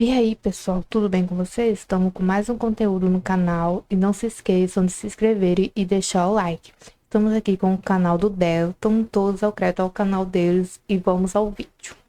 E aí, pessoal, tudo bem com vocês? Estamos com mais um conteúdo no canal e não se esqueçam de se inscrever e deixar o like. Estamos aqui com o canal do Delton, todos ao crédito ao canal deles e vamos ao vídeo.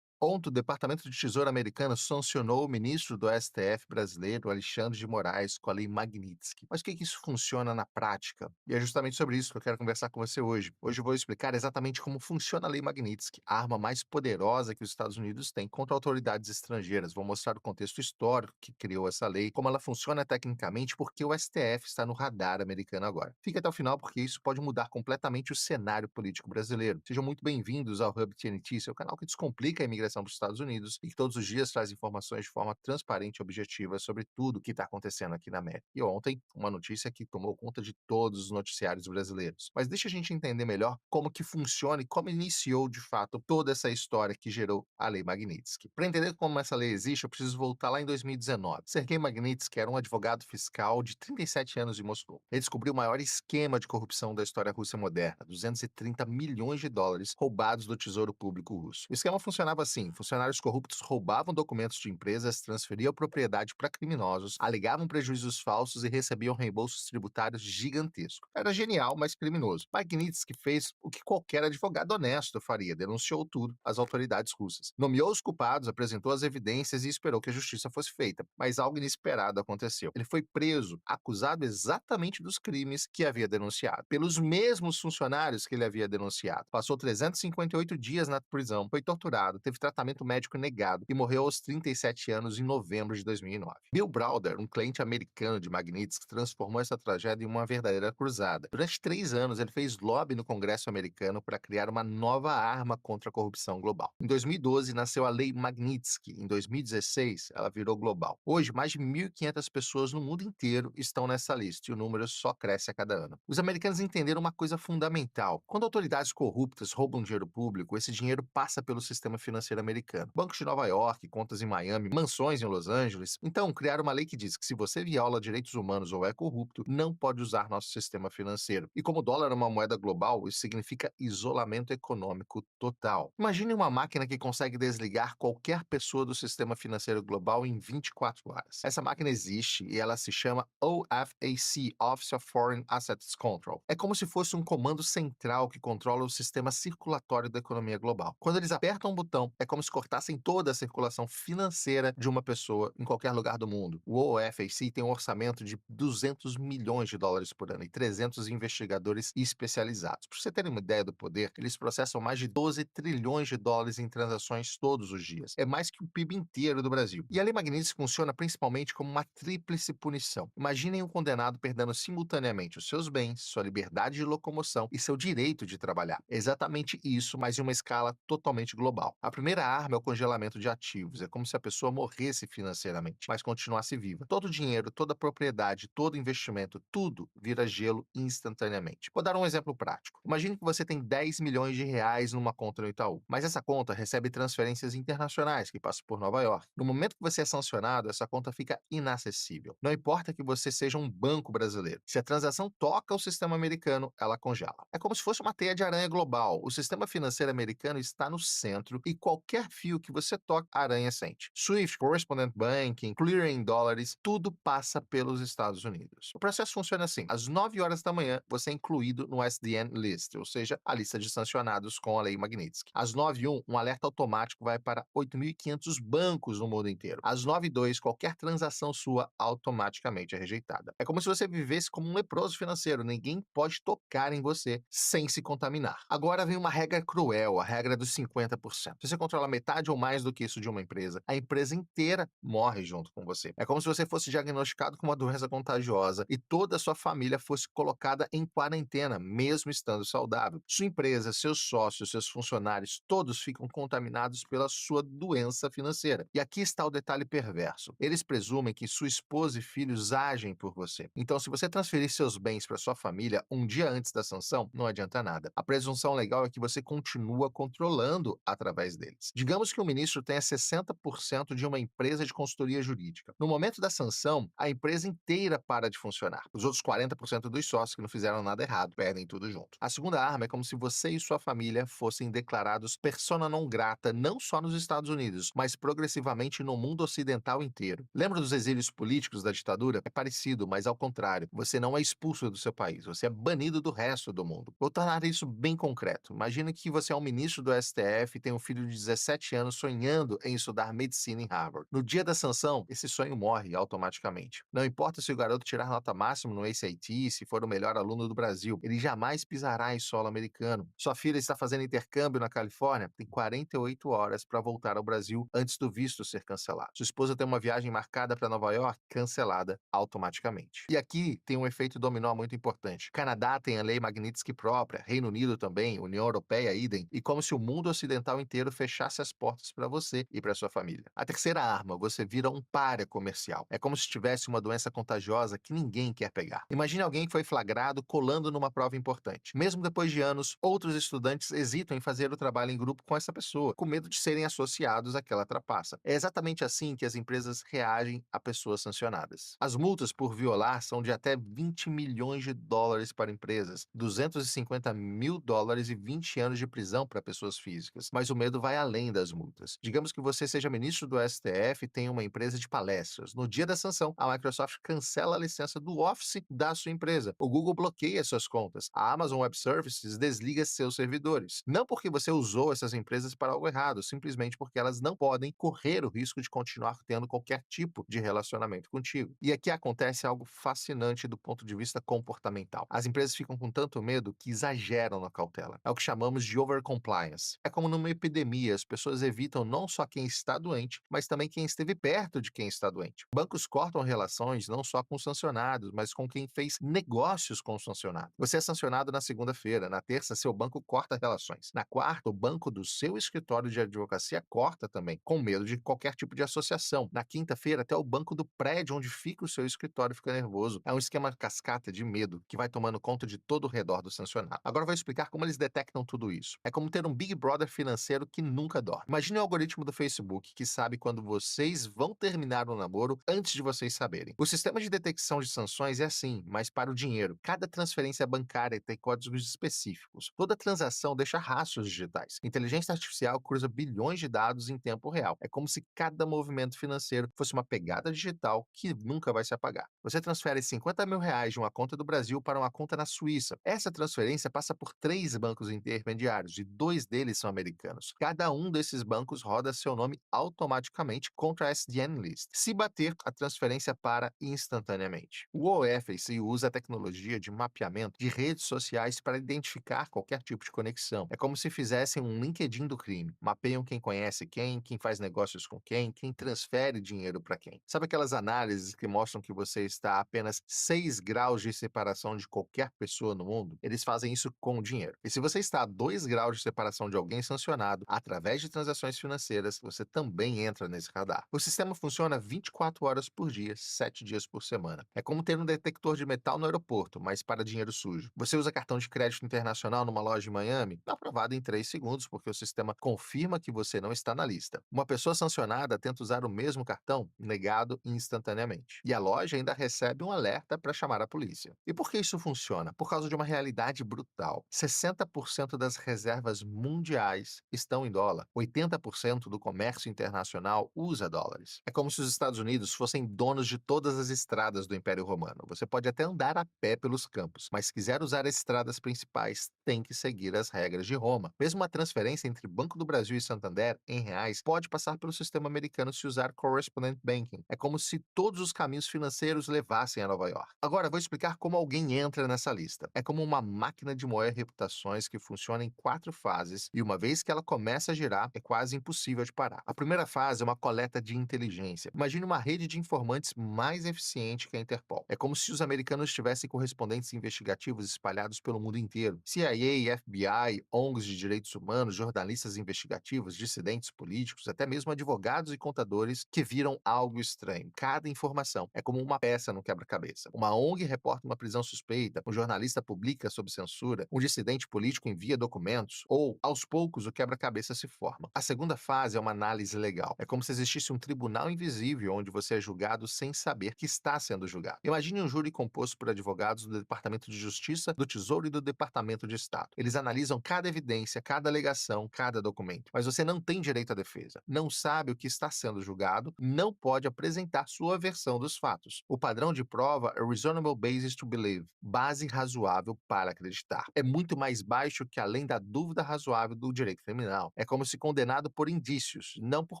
Ontem, o Departamento de Tesouro americano sancionou o ministro do STF brasileiro, Alexandre de Moraes, com a Lei Magnitsky. Mas o que isso funciona na prática? E é justamente sobre isso que eu quero conversar com você hoje. Hoje eu vou explicar exatamente como funciona a Lei Magnitsky, a arma mais poderosa que os Estados Unidos têm contra autoridades estrangeiras. Vou mostrar o contexto histórico que criou essa lei, como ela funciona tecnicamente, porque o STF está no radar americano agora. Fique até o final, porque isso pode mudar completamente o cenário político brasileiro. Sejam muito bem-vindos ao Hub TNT, seu canal que descomplica a imigração para os Estados Unidos e que todos os dias traz informações de forma transparente e objetiva sobre tudo o que está acontecendo aqui na América. E ontem, uma notícia que tomou conta de todos os noticiários brasileiros. Mas deixa a gente entender melhor como que funciona e como iniciou, de fato, toda essa história que gerou a Lei Magnitsky. Para entender como essa lei existe, eu preciso voltar lá em 2019. Sergei Magnitsky era um advogado fiscal de 37 anos em Moscou. Ele descobriu o maior esquema de corrupção da história russa moderna, 230 milhões de dólares roubados do Tesouro Público russo. O esquema funcionava assim: funcionários corruptos roubavam documentos de empresas, transferiam propriedade para criminosos, alegavam prejuízos falsos e recebiam reembolsos tributários gigantescos. Era genial, mas criminoso. Magnitsky fez o que qualquer advogado honesto faria: denunciou tudo às autoridades russas. Nomeou os culpados, apresentou as evidências e esperou que a justiça fosse feita. Mas algo inesperado aconteceu. Ele foi preso, acusado exatamente dos crimes que havia denunciado, pelos mesmos funcionários que ele havia denunciado. Passou 358 dias na prisão, foi torturado, teve tratamento médico negado e morreu aos 37 anos em novembro de 2009. Bill Browder, um cliente americano de Magnitsky, transformou essa tragédia em uma verdadeira cruzada. Durante 3 anos, ele fez lobby no Congresso americano para criar uma nova arma contra a corrupção global. Em 2012, nasceu a Lei Magnitsky. Em 2016, ela virou global. Hoje, mais de 1.500 pessoas no mundo inteiro estão nessa lista e o número só cresce a cada ano. Os americanos entenderam uma coisa fundamental: quando autoridades corruptas roubam dinheiro público, esse dinheiro passa pelo sistema financeiro americano. Bancos de Nova York, contas em Miami, mansões em Los Angeles. Então, criaram uma lei que diz que se você viola direitos humanos ou é corrupto, não pode usar nosso sistema financeiro. E como o dólar é uma moeda global, isso significa isolamento econômico total. Imagine uma máquina que consegue desligar qualquer pessoa do sistema financeiro global em 24 horas. Essa máquina existe e ela se chama OFAC, Office of Foreign Assets Control. É como se fosse um comando central que controla o sistema circulatório da economia global. Quando eles apertam um botão, é como se cortassem toda a circulação financeira de uma pessoa em qualquer lugar do mundo. O OFAC tem um orçamento de 200 milhões de dólares por ano e 300 investigadores especializados. Para você ter uma ideia do poder, eles processam mais de 12 trilhões de dólares em transações todos os dias. É mais que o PIB inteiro do Brasil. E a Lei Magnitsky funciona principalmente como uma tríplice punição. Imaginem um condenado perdendo simultaneamente os seus bens, sua liberdade de locomoção e seu direito de trabalhar. É exatamente isso, mas em uma escala totalmente global. A primeira arma é o congelamento de ativos. É como se a pessoa morresse financeiramente, mas continuasse viva. Todo o dinheiro, toda a propriedade, todo investimento, tudo vira gelo instantaneamente. Vou dar um exemplo prático. Imagine que você tem 10 milhões de reais numa conta no Itaú, mas essa conta recebe transferências internacionais que passam por Nova York. No momento que você é sancionado, essa conta fica inacessível. Não importa que você seja um banco brasileiro. Se a transação toca o sistema americano, ela congela. É como se fosse uma teia de aranha global. O sistema financeiro americano está no centro e qualquer fio que você toca, a aranha sente. SWIFT, Correspondent Banking, Clearing em dólares, tudo passa pelos Estados Unidos. O processo funciona assim: às 9 horas da manhã, você é incluído no SDN List, ou seja, a lista de sancionados com a Lei Magnitsky. Às 9h01, um alerta automático vai para 8.500 bancos no mundo inteiro. Às 9h02, qualquer transação sua automaticamente é rejeitada. É como se você vivesse como um leproso financeiro. Ninguém pode tocar em você sem se contaminar. Agora vem uma regra cruel, a regra dos 50%. Se você controla metade ou mais do que isso de uma empresa, a empresa inteira morre junto com você. É como se você fosse diagnosticado com uma doença contagiosa e toda a sua família fosse colocada em quarentena, mesmo estando saudável. Sua empresa, seus sócios, seus funcionários, todos ficam contaminados pela sua doença financeira. E aqui está o detalhe perverso: eles presumem que sua esposa e filhos agem por você. Então, se você transferir seus bens para sua família um dia antes da sanção, não adianta nada. A presunção legal é que você continua controlando através deles. país. Digamos que o ministro tenha 60% de uma empresa de consultoria jurídica. No momento da sanção, a empresa inteira para de funcionar. Os outros 40% dos sócios que não fizeram nada errado perdem tudo junto. A segunda arma é como se você e sua família fossem declarados persona non grata não só nos Estados Unidos, mas progressivamente no mundo ocidental inteiro. Lembra dos exílios políticos da ditadura? É parecido, mas ao contrário. Você não é expulso do seu país, você é banido do resto do mundo. Vou tornar isso bem concreto. Imagina que você é um ministro do STF e tem um filho de 17 anos sonhando em estudar medicina em Harvard. No dia da sanção, esse sonho morre automaticamente. Não importa se o garoto tirar nota máxima no ACT, se for o melhor aluno do Brasil, ele jamais pisará em solo americano. Sua filha está fazendo intercâmbio na Califórnia, tem 48 horas para voltar ao Brasil antes do visto ser cancelado. Sua esposa tem uma viagem marcada para Nova York, cancelada automaticamente. E aqui tem um efeito dominó muito importante. Canadá tem a lei Magnitsky própria, Reino Unido também, União Europeia idem, e como se o mundo ocidental inteiro fechasse as portas para você e para sua família. A terceira arma, você vira um pária comercial. É como se tivesse uma doença contagiosa que ninguém quer pegar. Imagine alguém que foi flagrado colando numa prova importante. Mesmo depois de anos, outros estudantes hesitam em fazer o trabalho em grupo com essa pessoa, com medo de serem associados àquela trapaça. É exatamente assim que as empresas reagem a pessoas sancionadas. As multas por violar são de até 20 milhões de dólares para empresas, 250 mil dólares e 20 anos de prisão para pessoas físicas. Mas o medo vai além das multas. Digamos que você seja ministro do STF e tenha uma empresa de palestras. No dia da sanção, a Microsoft cancela a licença do Office da sua empresa. O Google bloqueia suas contas. A Amazon Web Services desliga seus servidores. Não porque você usou essas empresas para algo errado, simplesmente porque elas não podem correr o risco de continuar tendo qualquer tipo de relacionamento contigo. E aqui acontece algo fascinante do ponto de vista comportamental. As empresas ficam com tanto medo que exageram na cautela. É o que chamamos de overcompliance. É como numa epidemia, as pessoas evitam não só quem está doente, mas também quem esteve perto de quem está doente. Bancos cortam relações não só com os sancionados, mas com quem fez negócios com o sancionado. Você é sancionado na segunda-feira, na terça seu banco corta relações. Na quarta, o banco do seu escritório de advocacia corta também, com medo de qualquer tipo de associação. Na quinta-feira, até o banco do prédio onde fica o seu escritório fica nervoso. É um esquema cascata de medo que vai tomando conta de todo o redor do sancionado. Agora eu vou explicar como eles detectam tudo isso. É como ter um Big Brother financeiro que nunca dorme. Imagine o algoritmo do Facebook que sabe quando vocês vão terminar o namoro antes de vocês saberem. O sistema de detecção de sanções é assim, mas para o dinheiro. Cada transferência bancária tem códigos específicos. Toda transação deixa rastros digitais. Inteligência artificial cruza bilhões de dados em tempo real. É como se cada movimento financeiro fosse uma pegada digital que nunca vai se apagar. Você transfere 50 mil reais de uma conta do Brasil para uma conta na Suíça. Essa transferência passa por 3 bancos intermediários e 2 deles são americanos. Cada um desses bancos roda seu nome automaticamente contra a SDN List. Se bater, a transferência para instantaneamente. O OFAC usa a tecnologia de mapeamento de redes sociais para identificar qualquer tipo de conexão. É como se fizessem um LinkedIn do crime. Mapeiam quem conhece quem faz negócios com quem transfere dinheiro para quem. Sabe aquelas análises que mostram que você está a apenas 6 graus de separação de qualquer pessoa no mundo? Eles fazem isso com o dinheiro. E se você está a 2 graus de separação de alguém sancionado através de transações financeiras, você também entra nesse radar. O sistema funciona 24 horas por dia, 7 dias por semana. É como ter um detector de metal no aeroporto, mas para dinheiro sujo. Você usa cartão de crédito internacional numa loja em Miami? Aprovado em 3 segundos, porque o sistema confirma que você não está na lista. Uma pessoa sancionada tenta usar o mesmo cartão? Negado instantaneamente. E a loja ainda recebe um alerta para chamar a polícia. E por que isso funciona? Por causa de uma realidade brutal. 60% das reservas mundiais estão em dólar. 80% do comércio internacional usa dólares. É como se os Estados Unidos fossem donos de todas as estradas do Império Romano. Você pode até andar a pé pelos campos, mas se quiser usar as estradas principais, tem que seguir as regras de Roma. Mesmo uma transferência entre Banco do Brasil e Santander em reais pode passar pelo sistema americano se usar Correspondent Banking. É como se todos os caminhos financeiros levassem a Nova York. Agora, vou explicar como alguém entra nessa lista. É como uma máquina de moer reputações que funciona em 4 fases e uma vez que ela começa a girar, é quase impossível de parar. A primeira fase é uma coleta de inteligência. Imagine uma rede de informantes mais eficiente que a Interpol. É como se os americanos tivessem correspondentes investigativos espalhados pelo mundo inteiro. CIA, FBI, ONGs de direitos humanos, jornalistas investigativos, dissidentes políticos, até mesmo advogados e contadores que viram algo estranho. Cada informação é como uma peça no quebra-cabeça. Uma ONG reporta uma prisão suspeita, um jornalista publica sob censura, um dissidente político envia documentos, ou, aos poucos, o quebra-cabeça se se formam. A segunda fase é uma análise legal. É como se existisse um tribunal invisível onde você é julgado sem saber que está sendo julgado. Imagine um júri composto por advogados do Departamento de Justiça, do Tesouro e do Departamento de Estado. Eles analisam cada evidência, cada alegação, cada documento. Mas você não tem direito à defesa, não sabe o que está sendo julgado, não pode apresentar sua versão dos fatos. O padrão de prova é reasonable basis to believe, base razoável para acreditar. É muito mais baixo que além da dúvida razoável do direito criminal. É como se condenado por indícios, não por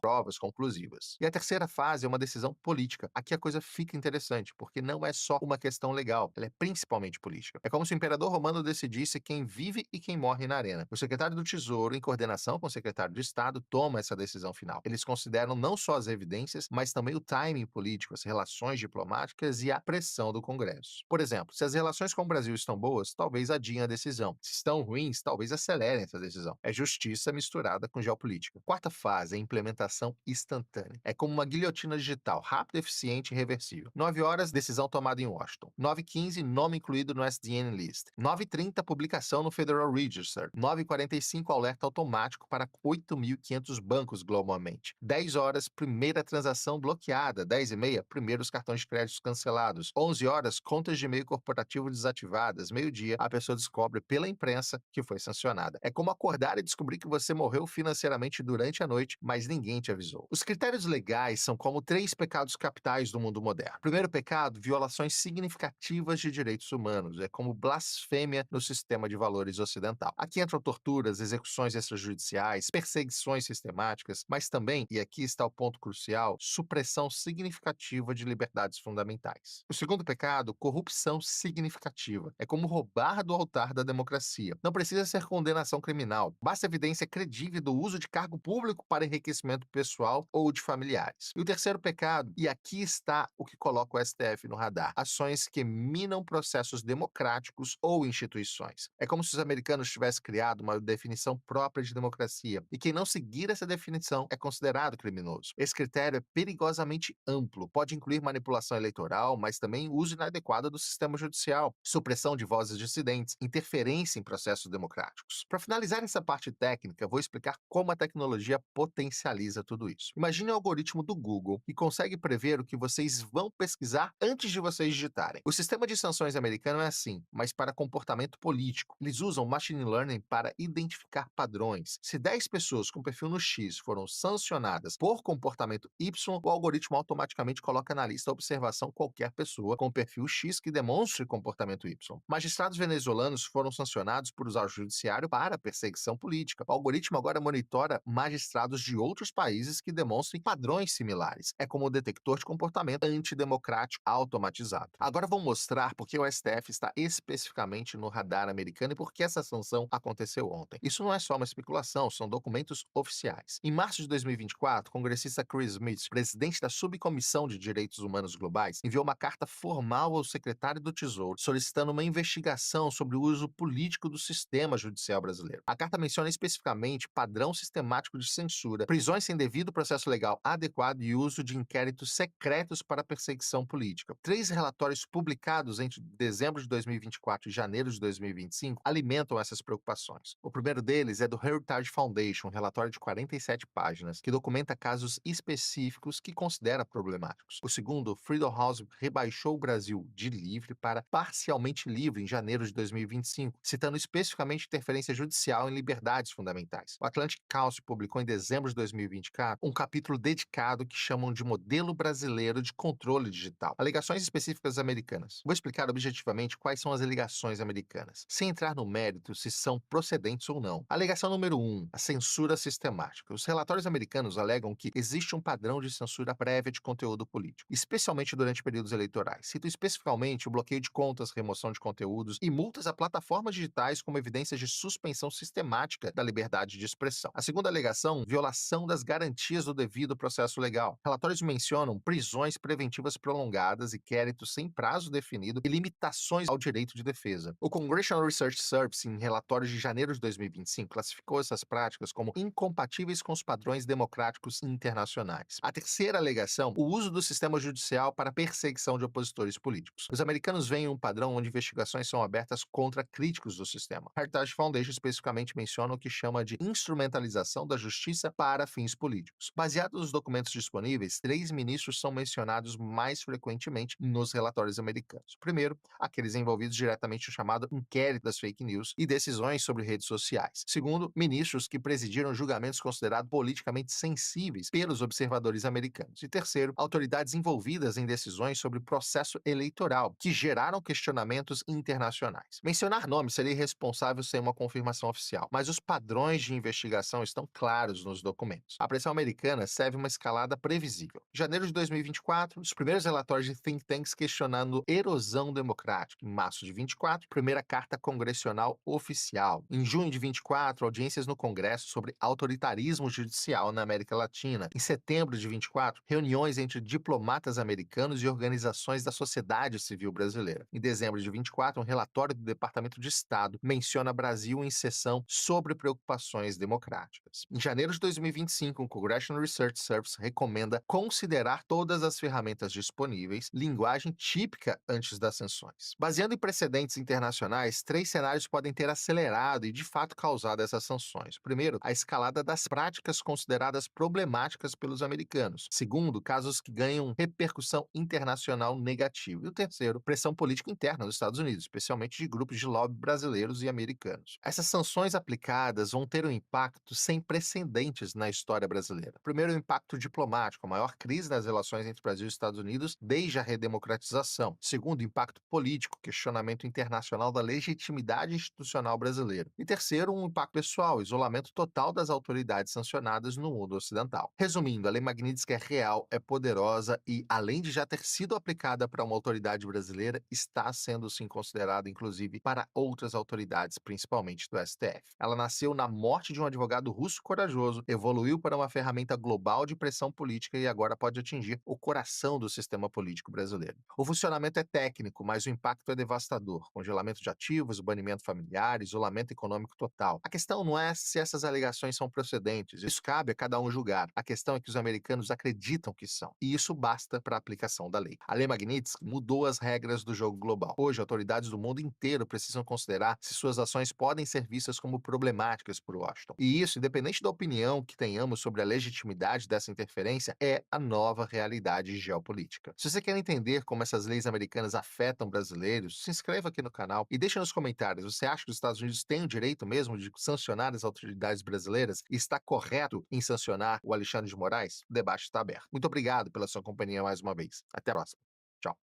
provas conclusivas. E a terceira fase é uma decisão política. Aqui a coisa fica interessante, porque não é só uma questão legal, ela é principalmente política. É como se o imperador romano decidisse quem vive e quem morre na arena. O secretário do Tesouro, em coordenação com o secretário de Estado, toma essa decisão final. Eles consideram não só as evidências, mas também o timing político, as relações diplomáticas e a pressão do Congresso. Por exemplo, se as relações com o Brasil estão boas, talvez adiem a decisão. Se estão ruins, talvez acelerem essa decisão. É justiça misturada com geopolítica. Quarta fase é a implementação instantânea. É como uma guilhotina digital, rápida, eficiente e reversível. 9 horas, decisão tomada em Washington. 9h15, nome incluído no SDN List. 9h30, publicação no Federal Register. 9h45, alerta automático para 8.500 bancos globalmente. 10 horas, primeira transação bloqueada. 10h30, primeiros cartões de crédito cancelados. 11 horas, contas de e-mail corporativo desativadas. Meio-dia, a pessoa descobre pela imprensa que foi sancionada. É como acordar e descobrir que você morreu financeiramente durante a noite, mas ninguém te avisou. Os critérios legais são como 3 pecados capitais do mundo moderno. Primeiro pecado, violações significativas de direitos humanos. É como blasfêmia no sistema de valores ocidental. Aqui entram torturas, execuções extrajudiciais, perseguições sistemáticas, mas também, e aqui está o ponto crucial, supressão significativa de liberdades fundamentais. O segundo pecado, corrupção significativa. É como roubar do altar da democracia. Não precisa ser condenação criminal, basta evidência credível do uso de cargo público para enriquecimento pessoal ou de familiares. E o terceiro pecado, e aqui está o que coloca o STF no radar, ações que minam processos democráticos ou instituições. É como se os americanos tivessem criado uma definição própria de democracia, e quem não seguir essa definição é considerado criminoso. Esse critério é perigosamente amplo, pode incluir manipulação eleitoral, mas também uso inadequado do sistema judicial, supressão de vozes dissidentes, interferência em processos democráticos. Para finalizar essa parte técnica, vou explicar como a tecnologia potencializa tudo isso. Imagine o algoritmo do Google que consegue prever o que vocês vão pesquisar antes de vocês digitarem. O sistema de sanções americano é assim, mas para comportamento político. Eles usam machine learning para identificar padrões. Se 10 pessoas com perfil no X foram sancionadas por comportamento Y, o algoritmo automaticamente coloca na lista a observação qualquer pessoa com perfil X que demonstre comportamento Y. Magistrados venezuelanos foram sancionados por usar o judiciário para perseguição política. O algoritmo agora monitora magistrados de outros países que demonstrem padrões similares. É como um detector de comportamento antidemocrático automatizado. Agora vou mostrar por que o STF está especificamente no radar americano e por que essa sanção aconteceu ontem. Isso não é só uma especulação, são documentos oficiais. Em março de 2024, o congressista Chris Smith, presidente da Subcomissão de Direitos Humanos Globais, enviou uma carta formal ao secretário do Tesouro, solicitando uma investigação sobre o uso político do sistema judicial brasileiro. A carta menciona especificamente padrão sistemático de censura, prisões sem devido processo legal adequado e uso de inquéritos secretos para perseguição política. 3 relatórios publicados entre dezembro de 2024 e janeiro de 2025 alimentam essas preocupações. O primeiro deles é do Heritage Foundation, um relatório de 47 páginas, que documenta casos específicos que considera problemáticos. O segundo, Freedom House rebaixou o Brasil de livre para parcialmente livre em janeiro de 2025, citando especificamente interferência judicial em liberdades fundamentais. O Atlantic Council publicou em dezembro de 2024 um capítulo dedicado que chamam de Modelo Brasileiro de Controle Digital. Alegações específicas americanas. Vou explicar objetivamente quais são as alegações americanas, sem entrar no mérito se são procedentes ou não. Alegação número 1, a censura sistemática. Os relatórios americanos alegam que existe um padrão de censura prévia de conteúdo político, especialmente durante períodos eleitorais. Cito especificamente o bloqueio de contas, remoção de conteúdos e multas a plataformas digitais como evidências de suspensão sistemática da liberdade de expressão. A segunda alegação, violação das garantias do devido processo legal. Relatórios mencionam prisões preventivas prolongadas, inquéritos sem prazo definido e limitações ao direito de defesa. O Congressional Research Service, em relatórios de janeiro de 2025, classificou essas práticas como incompatíveis com os padrões democráticos internacionais. A terceira alegação, o uso do sistema judicial para perseguição de opositores políticos. Os americanos veem um padrão onde investigações são abertas contra críticos do sistema. A Heritage Foundation especificamente menciona o que chama de instrumentalização da justiça para fins políticos. Baseado nos documentos disponíveis, 3 ministros são mencionados mais frequentemente nos relatórios americanos. Primeiro, aqueles envolvidos diretamente no chamado inquérito das fake news e decisões sobre redes sociais. Segundo, ministros que presidiram julgamentos considerados politicamente sensíveis pelos observadores americanos. E terceiro, autoridades envolvidas em decisões sobre processo eleitoral que geraram questionamentos internacionais. Mencionar nomes seria irresponsável sem uma confirmação oficial, mas os padrões de investigação estão claros nos documentos. A pressão americana serve uma escalada previsível. Em janeiro de 2024, os primeiros relatórios de think tanks questionando erosão democrática. Em março de 24, primeira carta congressional oficial. Em junho de 24, audiências no Congresso sobre autoritarismo judicial na América Latina. Em setembro de 24, reuniões entre diplomatas americanos e organizações da sociedade civil brasileira. Em dezembro de 24, um relatório do Departamento de Estado menciona Brasil em sessão sobre preocupações democráticas. Em janeiro de 2025, o Congressional Research Service recomenda considerar todas as ferramentas disponíveis, linguagem típica antes das sanções. Baseando em precedentes internacionais, 3 cenários podem ter acelerado e, de fato, causado essas sanções. Primeiro, a escalada das práticas consideradas problemáticas pelos americanos. Segundo, casos que ganham repercussão internacional negativa. E o terceiro, pressão política interna dos Estados Unidos, especialmente de grupos de lobby brasileiros e americanos. Essas sanções aplicadas vão ter um impacto sem precedentes na história brasileira. Primeiro, o impacto diplomático, a maior crise nas relações entre Brasil e Estados Unidos desde a redemocratização. Segundo, impacto político, questionamento internacional da legitimidade institucional brasileira. E terceiro, um impacto pessoal, isolamento total das autoridades sancionadas no mundo ocidental. Resumindo, a Lei Magnitsky é real, é poderosa e, além de já ter sido aplicada para uma autoridade brasileira, está sendo sim considerada, inclusive, para outras autoridades, principalmente do STF. Ela nasceu na morte de um advogado russo corajoso, evoluiu para uma ferramenta global de pressão política e agora pode atingir o coração do sistema político brasileiro. O funcionamento é técnico, mas o impacto é devastador. Congelamento de ativos, banimento familiar, isolamento econômico total. A questão não é se essas alegações são procedentes. Isso cabe a cada um julgar. A questão é que os americanos acreditam que são. E isso basta para a aplicação da lei. A Lei Magnitsky mudou as regras do jogo global. Hoje, autoridades do mundo inteiro precisam considerar se suas ações podem ser vistas como problemáticas por Washington. E isso, independente da opinião que tenhamos sobre a legitimidade dessa interferência, é a nova realidade geopolítica. Se você quer entender como essas leis americanas afetam brasileiros, se inscreva aqui no canal e deixe nos comentários. Você acha que os Estados Unidos têm o direito mesmo de sancionar as autoridades brasileiras e está correto em sancionar o Alexandre de Moraes? O debate está aberto. Muito obrigado pela sua companhia mais uma vez. Até a próxima. Tchau.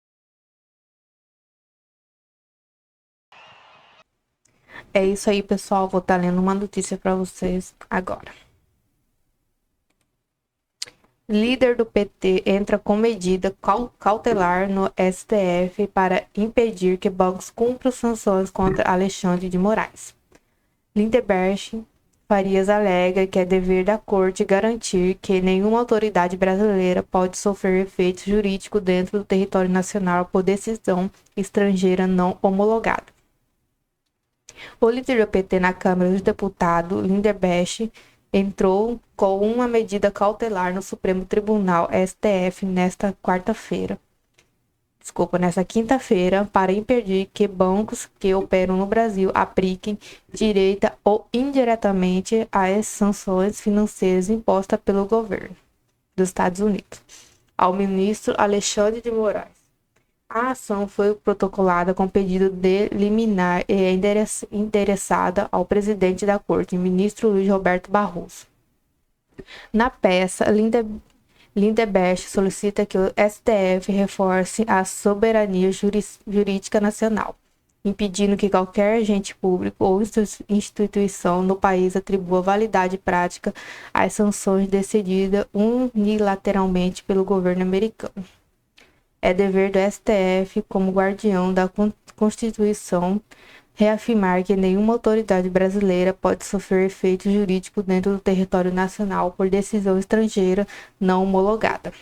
É isso aí, pessoal. Vou estar lendo uma notícia para vocês agora. Líder do PT entra com medida cautelar no STF para impedir que bancos cumpram sanções contra Alexandre de Moraes. Lindeberg Farias alega que é dever da Corte garantir que nenhuma autoridade brasileira pode sofrer efeito jurídico dentro do território nacional por decisão estrangeira não homologada. O líder do PT na Câmara dos Deputados, Lindeberg, entrou com uma medida cautelar no Supremo Tribunal STF nesta quinta-feira, para impedir que bancos que operam no Brasil apliquem direta ou indiretamente as sanções financeiras impostas pelo governo dos Estados Unidos ao ministro Alexandre de Moraes. A ação foi protocolada com pedido de liminar e é endereçada ao presidente da Corte, ministro Luiz Roberto Barroso. Na peça, Lindeberg solicita que o STF reforce a soberania jurídica nacional, impedindo que qualquer agente público ou instituição no país atribua validade prática às sanções decididas unilateralmente pelo governo americano. É dever do STF, como guardião da Constituição, reafirmar que nenhuma autoridade brasileira pode sofrer efeito jurídico dentro do território nacional por decisão estrangeira não homologada.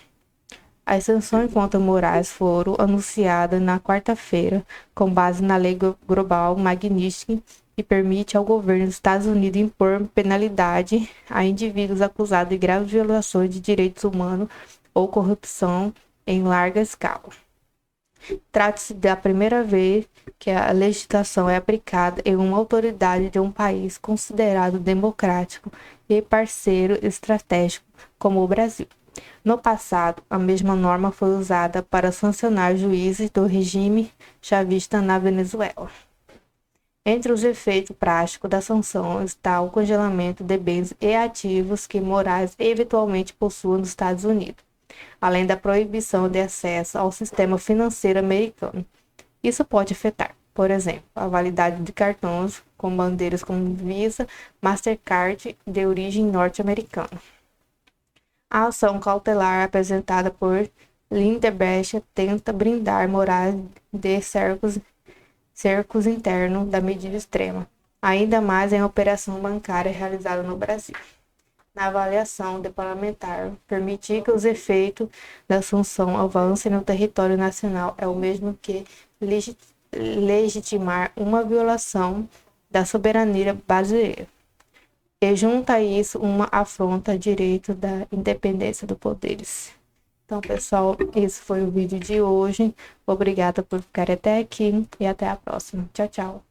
As sanções contra Moraes foram anunciadas na quarta-feira, com base na Lei Global Magnitsky, que permite ao governo dos Estados Unidos impor penalidade a indivíduos acusados de graves violações de direitos humanos ou corrupção em larga escala. Trata-se da primeira vez que a legislação é aplicada em uma autoridade de um país considerado democrático e parceiro estratégico como o Brasil. No passado, a mesma norma foi usada para sancionar juízes do regime chavista na Venezuela. Entre os efeitos práticos da sanção está o congelamento de bens e ativos que Moraes eventualmente possua nos Estados Unidos, além da proibição de acesso ao sistema financeiro americano. Isso pode afetar, por exemplo, a validade de cartões com bandeiras como Visa, Mastercard de origem norte-americana. A ação cautelar apresentada por Lindenberg tenta brindar Moraes de cercos internos da medida extrema, ainda mais em operação bancária realizada no Brasil. Na avaliação de parlamentar, permitir que os efeitos da sanção avancem no território nacional é o mesmo que legitimar uma violação da soberania brasileira. E junta a isso uma afronta ao direito da independência dos poderes. Então, pessoal, esse foi o vídeo de hoje. Obrigada por ficar até aqui e até a próxima. Tchau, tchau.